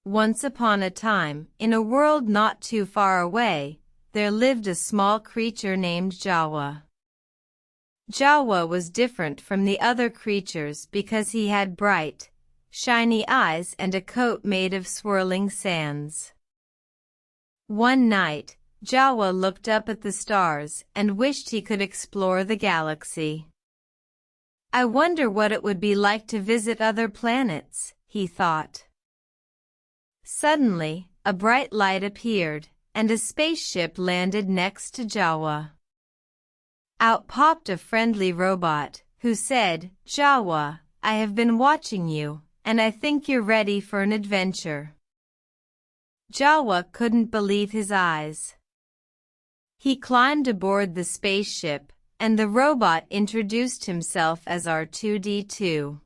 Once upon a time, in a world not too far away, there lived a small creature named Jawa. Jawa was different from the other creatures because he had bright, shiny eyes and a coat made of swirling sands. One night, Jawa looked up at the stars and wished he could explore the galaxy. "I wonder what it would be like to visit other planets," he thought. Suddenly, a bright light appeared, and a spaceship landed next to Jawa. Out popped a friendly robot, who said, "Jawa, I have been watching you, and I think you're ready for an adventure." Jawa couldn't believe his eyes. He climbed aboard the spaceship, and the robot introduced himself as R2-D2.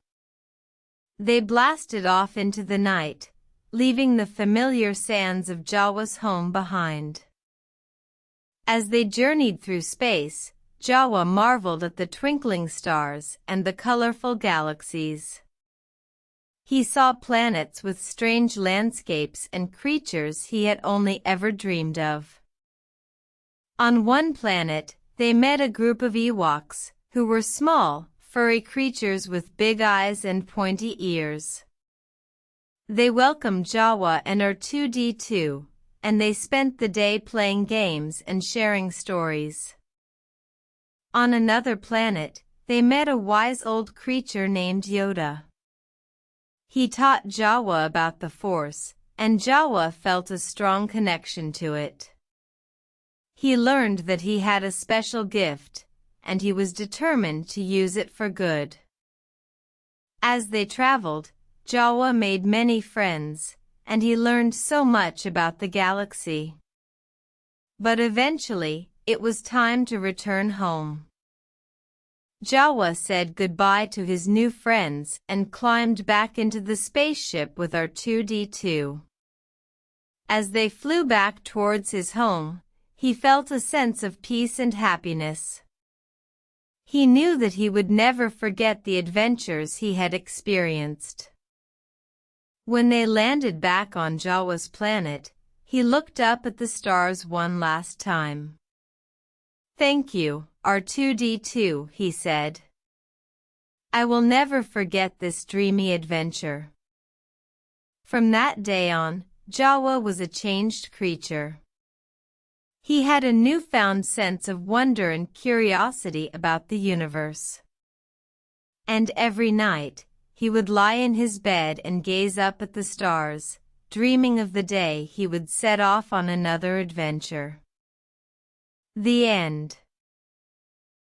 They blasted off into the night, leaving the familiar sands of Jawa's home behind. As they journeyed through space, Jawa marveled at the twinkling stars and the colorful galaxies. He saw planets with strange landscapes and creatures he had only ever dreamed of. On one planet, they met a group of Ewoks, who were small, furry creatures with big eyes and pointy ears. They welcomed Jawa and R2-D2, and they spent the day playing games and sharing stories. On another planet, they met a wise old creature named Yoda. He taught Jawa about the Force, and Jawa felt a strong connection to it. He learned that he had a special gift, and he was determined to use it for good. As they traveled, Jawa made many friends, and he learned so much about the galaxy. But eventually, it was time to return home. Jawa said goodbye to his new friends and climbed back into the spaceship with R2-D2. As they flew back towards his home, he felt a sense of peace and happiness. He knew that he would never forget the adventures he had experienced. When they landed back on Jawa's planet, he looked up at the stars one last time. "Thank you, R2-D2, he said. "I will never forget this dreamy adventure." From that day on, Jawa was a changed creature. He had a newfound sense of wonder and curiosity about the universe. And every night, he would lie in his bed and gaze up at the stars, dreaming of the day he would set off on another adventure. The end.